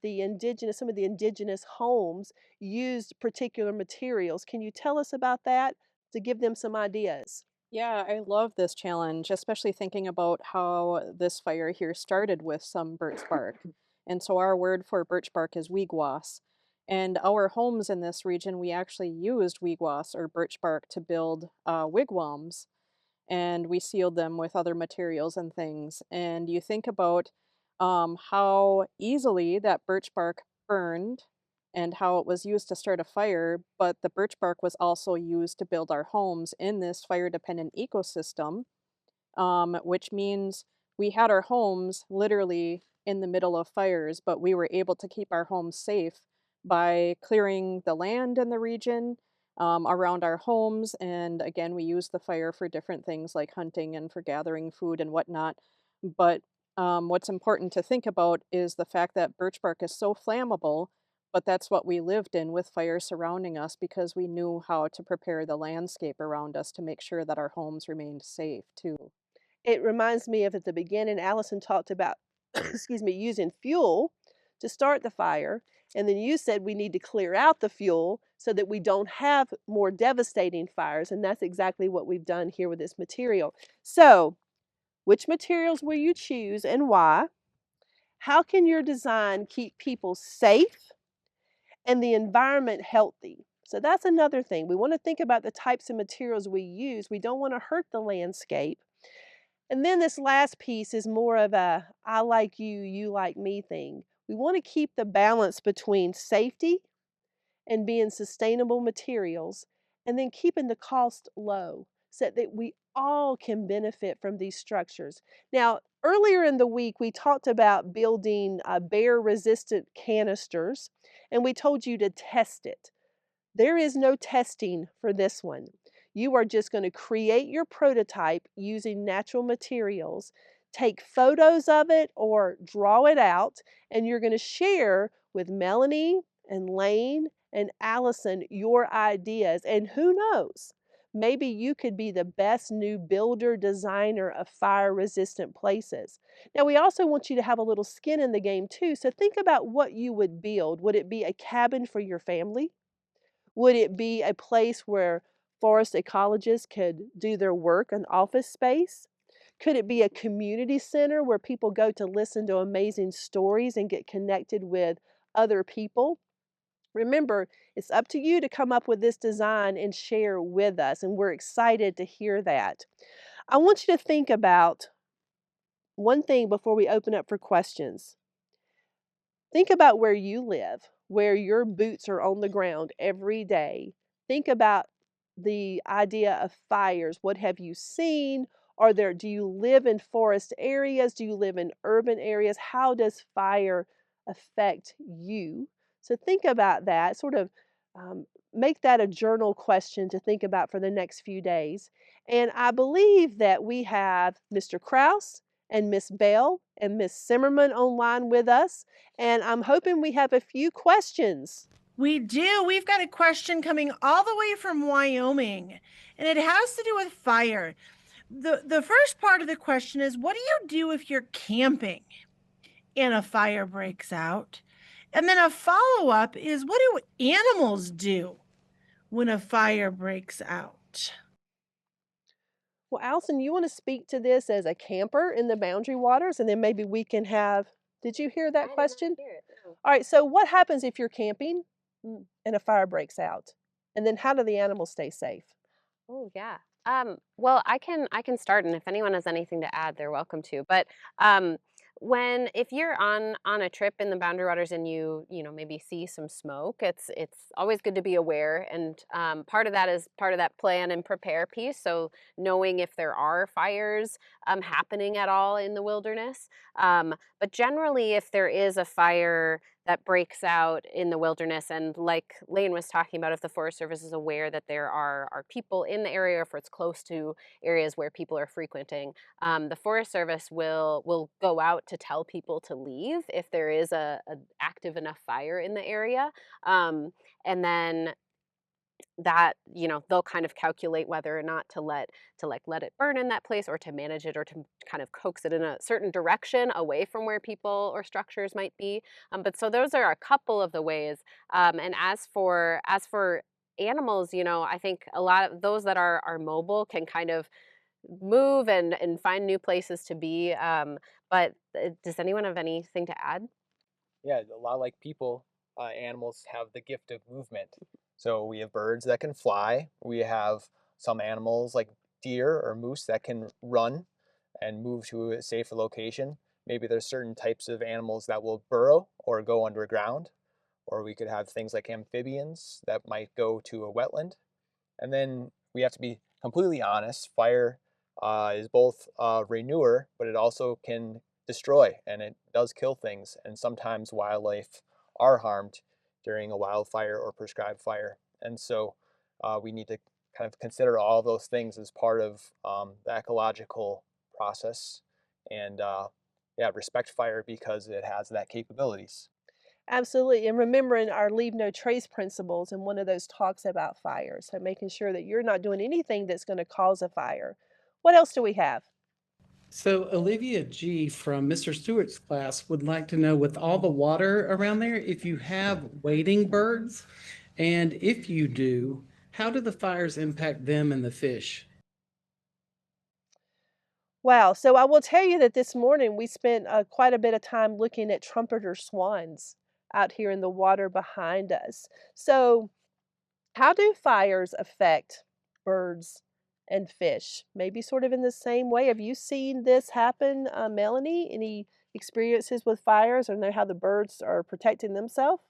some of the indigenous homes used particular materials. Can you tell us about that to give them some ideas? Yeah, I love this challenge, especially thinking about how this fire here started with some birch bark. And so our word for birch bark is wigwas. And our homes in this region, we actually used wigwas or birch bark to build wigwams, and we sealed them with other materials and things. And you think about how easily that birch bark burned and how it was used to start a fire, but the birch bark was also used to build our homes in this fire-dependent ecosystem, which means we had our homes literally in the middle of fires, but we were able to keep our homes safe by clearing the land in the region around our homes. And again, we use the fire for different things like hunting and for gathering food and whatnot. But what's important to think about is the fact that birch bark is so flammable, but that's what we lived in with fire surrounding us because we knew how to prepare the landscape around us to make sure that our homes remained safe too. It reminds me of at the beginning, Allison talked about, excuse me, using fuel to start the fire. And then you said we need to clear out the fuel so that we don't have more devastating fires. And that's exactly what we've done here with this material. So, which materials will you choose and why? How can your design keep people safe and the environment healthy? So that's another thing. We want to think about the types of materials we use. We don't want to hurt the landscape. And then this last piece is more of a I like you, you like me thing. We want to keep the balance between safety and being sustainable materials and then keeping the cost low. so that we all can benefit from these structures. Now, earlier in the week, we talked about building bear resistant canisters, and we told you to test it. There is no testing for this one. You are just going to create your prototype using natural materials, take photos of it or draw it out, and you're going to share with Melanie and Lane and Allison your ideas. And who knows, maybe you could be the best new builder designer of fire resistant places. Now, we also want you to have a little skin in the game too. So think about what you would build. Would it be a cabin for your family? Would it be a place where forest ecologists could do their work, an office space? Could it be a community center where people go to listen to amazing stories and get connected with other people? Remember, it's up to you to come up with this design and share with us, and we're excited to hear that. I want you to think about one thing before we open up for questions. Think about where you live, where your boots are on the ground every day. Think about the idea of fires. What have you seen? Do you live in forest areas? Do you live in urban areas? How does fire affect you? So think about that. Sort of um, make that a journal question to think about for the next few days. And I believe that we have Mr. Kraus and Miss Bell and Miss Zimmerman online with us. And I'm hoping we have a few questions. We do. We've got a question coming all the way from Wyoming, and it has to do with fire. The first part of the question is, what do you do if you're camping and a fire breaks out? And then a follow-up is, what do animals do when a fire breaks out? Well, Allison, you want to speak to this as a camper in the Boundary Waters, and then maybe we can have. Did you hear that question? Hear it, no. All right, so what happens if you're camping and a fire breaks out? And then how do the animals stay safe? Oh yeah. Well, I can start, and if anyone has anything to add, they're welcome to. But um, if you're on a trip in the Boundary Waters and you know maybe see some smoke, it's always good to be aware. And part of that is part of that plan and prepare piece. So knowing if there are fires happening at all in the wilderness. But generally, if there is a fire that breaks out in the wilderness, and like Lane was talking about, if the Forest Service is aware that there are people in the area, or if it's close to areas where people are frequenting, the Forest Service will go out to tell people to leave if there is a active enough fire in the area, and then that they'll kind of calculate whether or not to let it burn in that place, or to manage it, or to kind of coax it in a certain direction away from where people or structures might be. But so those are a couple of the ways. And as for animals, I think a lot of those that are mobile can kind of move and find new places to be. But does anyone have anything to add? Yeah, a lot like people, animals have the gift of movement. So we have birds that can fly. We have some animals like deer or moose that can run and move to a safer location. Maybe there's certain types of animals that will burrow or go underground. Or we could have things like amphibians that might go to a wetland. And then we have to be completely honest. Fire is both a renewer, but it also can destroy, and it does kill things. And sometimes wildlife are harmed during a wildfire or prescribed fire. And so we need to kind of consider all of those things as part of the ecological process, and yeah, respect fire because it has that capabilities. Absolutely. And remembering our leave no trace principles, and one of those talks about fire. So making sure that you're not doing anything that's going to cause a fire. What else do we have? So Olivia G from Mr. Stewart's class would like to know, with all the water around there, if you have wading birds, and if you do, how do the fires impact them and the fish? Wow. So I will tell you that this morning we spent quite a bit of time looking at trumpeter swans out here in the water behind us. So, how do fires affect birds and fish? Maybe sort of in the same way. Have you seen this happen, Melanie? Any experiences with fires, or know how the birds are protecting themselves?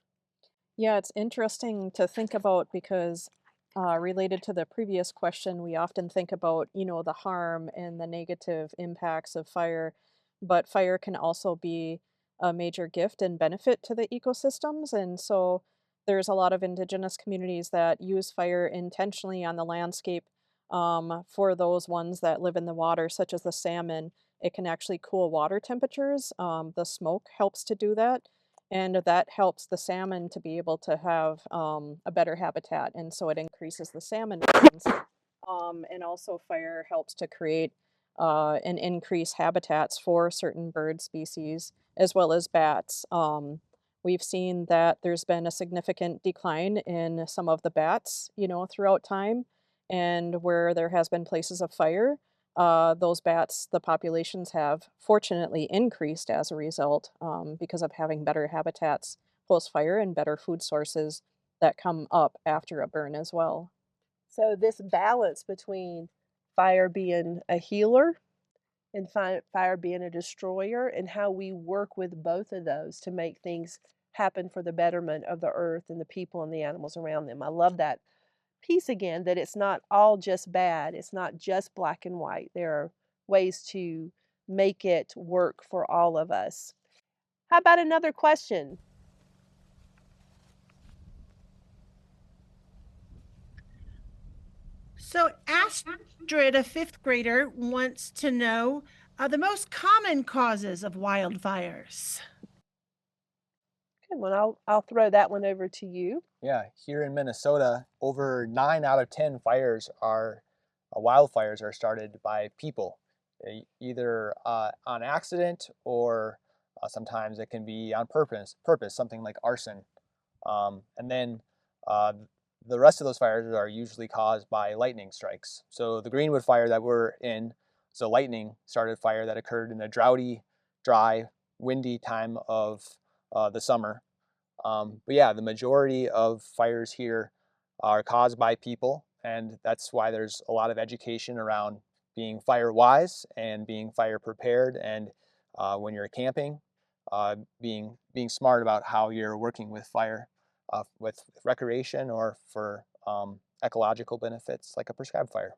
Yeah, it's interesting to think about because related to the previous question, we often think about, the harm and the negative impacts of fire, but fire can also be a major gift and benefit to the ecosystems. And so there's a lot of indigenous communities that use fire intentionally on the landscape for those ones that live in the water, such as the salmon. It can actually cool water temperatures. The smoke helps to do that, and that helps the salmon to be able to have a better habitat, and so it increases the salmon runs. And also fire helps to create and increase habitats for certain bird species as well as bats. We've seen that there's been a significant decline in some of the bats, throughout time, and where there has been places of fire, those bats, the populations have fortunately increased as a result, because of having better habitats post fire and better food sources that come up after a burn as well. So this balance between fire being a healer and fire being a destroyer, and how we work with both of those to make things happen for the betterment of the earth and the people and the animals around them. I love that piece again, that it's not all just bad. It's not just black and white. There are ways to make it work for all of us. How about another question? So Astrid, a fifth grader, wants to know the most common causes of wildfires. Good one. I'll throw that one over to you. Yeah, here in Minnesota, over 9 out of 10 wildfires are started by people, either on accident or sometimes it can be on purpose, something like arson. And then uh, the rest of those fires are usually caused by lightning strikes. So the Greenwood fire that we're in, so lightning started fire that occurred in a droughty, dry, windy time of the summer. But yeah, the majority of fires here are caused by people, and that's why there's a lot of education around being fire wise and being fire prepared, and when you're camping, being smart about how you're working with fire, with recreation or for ecological benefits like a prescribed fire.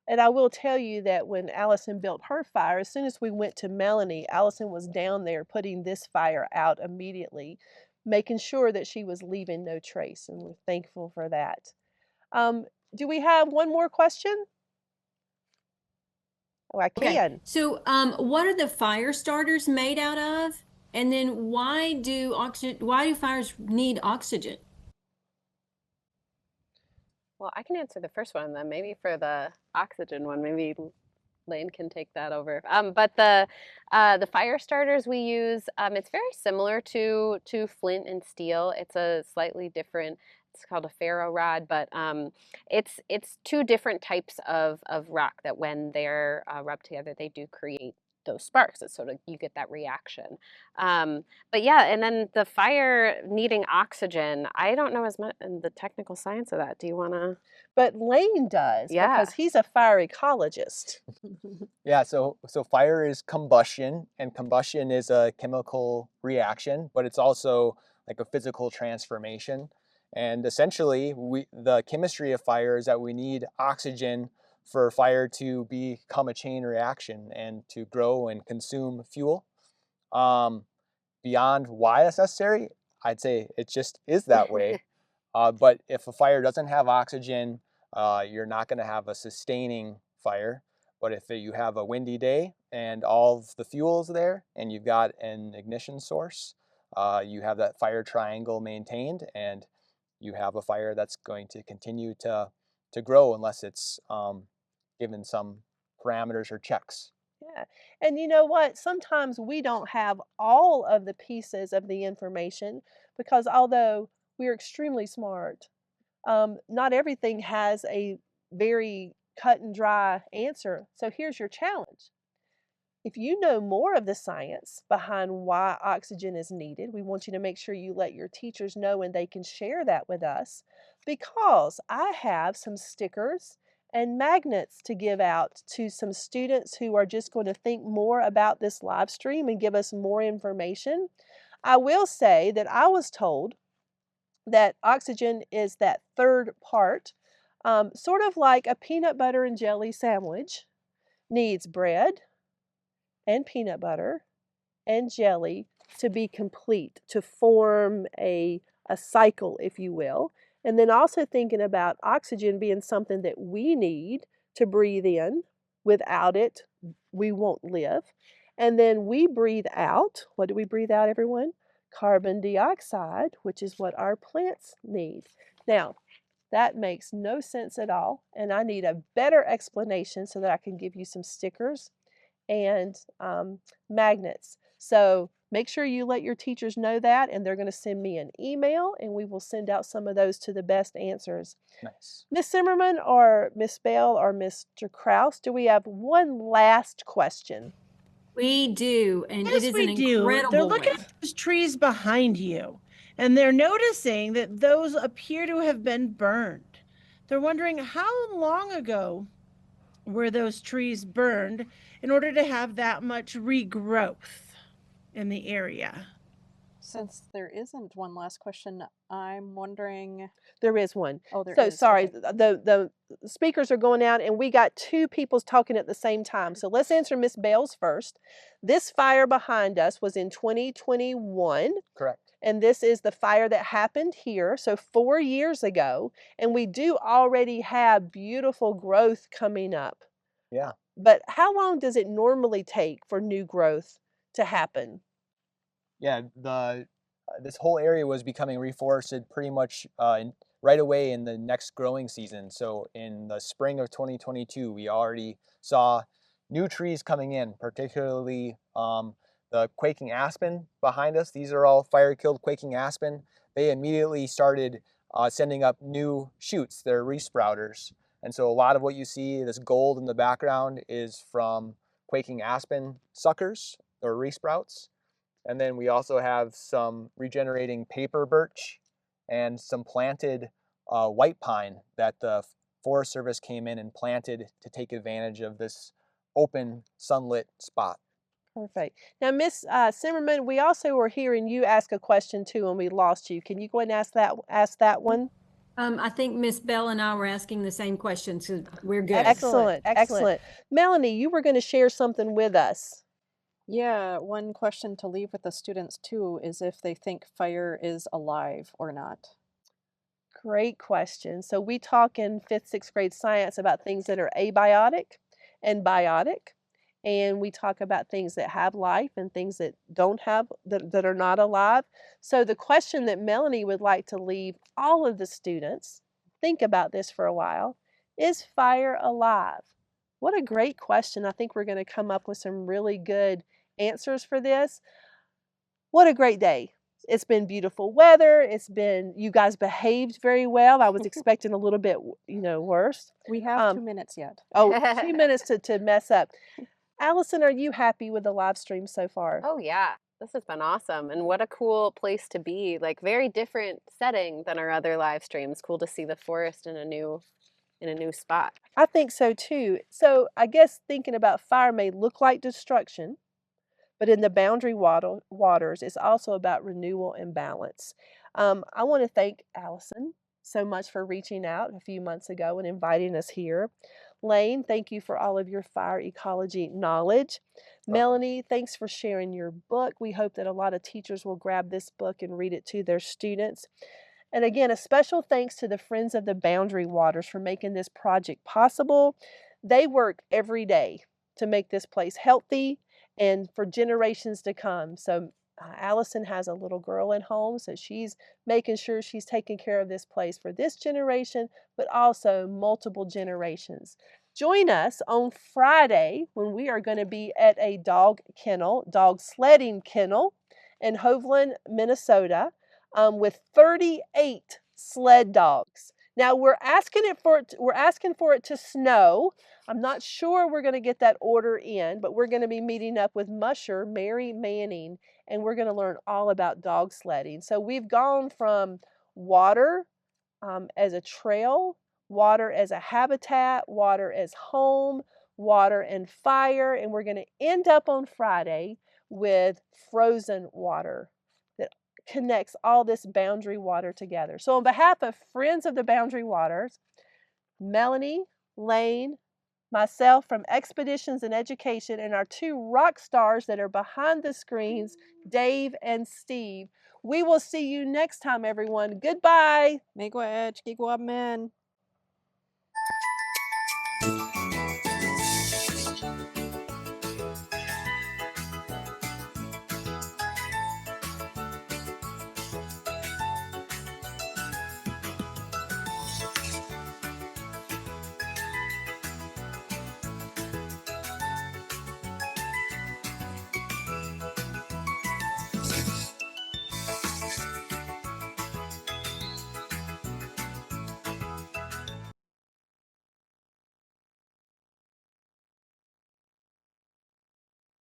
And I will tell you that when Allison built her fire, as soon as we went to Melanie, Allison was down there putting this fire out immediately, making sure that she was leaving no trace, and we're thankful for that. Do we have one more question? Oh, I Okay, can. so what are the fire starters made out of? And then why do fires need oxygen? Well, I can answer the first one, then maybe for the oxygen one, maybe Lane can take that over. But the fire starters we use, it's very similar to flint and steel. It's a slightly different. It's called a ferro rod, but it's two different types of rock that when they're rubbed together, they do create those sparks. It's sort of, you get that reaction. But yeah, and then the fire needing oxygen, I don't know as much in the technical science of that. Do you want to? But Lane does, Yeah. because he's a fire ecologist. Yeah, so fire is combustion, and combustion is a chemical reaction, but it's also like a physical transformation. And essentially, the chemistry of fire is that we need oxygen for fire to become a chain reaction and to grow and consume fuel. Beyond why that's necessary, I'd say it just is that way. But if a fire doesn't have oxygen, you're not going to have a sustaining fire. But if you have a windy day and all of the fuel's there and you've got an ignition source, you have that fire triangle maintained, and you have a fire that's going to continue to grow unless it's given some parameters or checks. Yeah. And you know what? Sometimes we don't have all of the pieces of the information, because although we're extremely smart, not everything has a very cut and dry answer. So here's your challenge. If you know more of the science behind why oxygen is needed, we want you to make sure you let your teachers know and they can share that with us, because I have some stickers and magnets to give out to some students who are just going to think more about this live stream and give us more information. I will say that I was told that oxygen is that third part Sort of like a peanut butter and jelly sandwich needs bread and peanut butter and jelly to be complete, to form a cycle, if you will. And then also thinking about oxygen being something that we need to breathe in. Without it, we won't live. And then we breathe out. What do we breathe out, everyone? Carbon dioxide, which is what our plants need. Now, that makes no sense at all, and I need a better explanation so that I can give you some stickers and magnets. So make sure you let your teachers know that, and they're going to send me an email, and we will send out some of those to the best answers. Nice. Miss Zimmerman or Miss Bell or Mr. Kraus, do we have one last question? We do, and it Yes, is we an do. They're incredible looking one. at those trees behind you, and they're noticing that those appear to have been burned. They're wondering how long ago were those trees burned in order to have that much regrowth in the area. Since there isn't one last question, I'm wondering. There is one. Oh, there So is. sorry, Okay. the speakers are going out, and we got two people talking at the same time. So let's answer Miss Bales first. This fire behind us was in 2021. Correct. And this is the fire that happened here, so 4 years ago, and we do already have beautiful growth coming up. Yeah. But how long does it normally take for new growth to happen? Yeah, this whole area was becoming reforested pretty much right away in the next growing season. So in the spring of 2022, we already saw new trees coming in, particularly the quaking aspen behind us. These are all fire-killed quaking aspen. They immediately started sending up new shoots. They're resprouters. And so a lot of what you see, this gold in the background, is from quaking aspen suckers or resprouts. And then we also have some regenerating paper birch and some planted white pine that the Forest Service came in and planted to take advantage of this open sunlit spot. Perfect. Now, Miss Zimmerman, we also were hearing you ask a question too, and we lost you. Can you go ahead and ask that one? I think Miss Bell and I were asking the same question, so we're good. Excellent, excellent. Melanie, you were going to share something with us. Yeah, one question to leave with the students too is if they think fire is alive or not. Great question. So we talk in 5th, 6th grade science about things that are abiotic and biotic. And we talk about things that have life and things that don't have, that are not alive. So the question that Melanie would like to leave all of the students, think about this for a while, is fire alive? What a great question. I think we're going to come up with some really good answers for this. What a great day. It's been beautiful weather. You guys behaved very well. I was expecting a little bit, worse. We have 2 minutes yet. Oh, 2 minutes to mess up. Allison, are you happy with the live stream so far? Oh yeah, this has been awesome. And what a cool place to be. Like very different setting than our other live streams. Cool to see the forest in a new spot. I think so too. So I guess thinking about fire may look like destruction, but in the boundary waters, it's also about renewal and balance. I want to thank Allison so much for reaching out a few months ago and inviting us here. Lane, thank you for all of your fire ecology knowledge. Melanie, thanks for sharing your book. We hope that a lot of teachers will grab this book and read it to their students. And again, a special thanks to the Friends of the Boundary Waters for making this project possible. They work every day to make this place healthy and for generations to come. So Allison has a little girl at home, so she's making sure she's taking care of this place for this generation, but also multiple generations. Join us on Friday when we are going to be at a dog sledding kennel in Hovland, Minnesota, with 38 sled dogs. Now we're asking for it to snow. I'm not sure we're going to get that order in, but we're going to be meeting up with Musher Mary Manning, and we're going to learn all about dog sledding. So we've gone from water as a trail, water as a habitat, water as home, water and fire, and we're going to end up on Friday with frozen water that connects all this boundary water together. So on behalf of Friends of the Boundary Waters, Melanie, Lane, myself from Expeditions and Education, and our two rock stars that are behind the screens, Dave and Steve. We will see you next time, everyone. Goodbye. Miigwech, gigwabmen.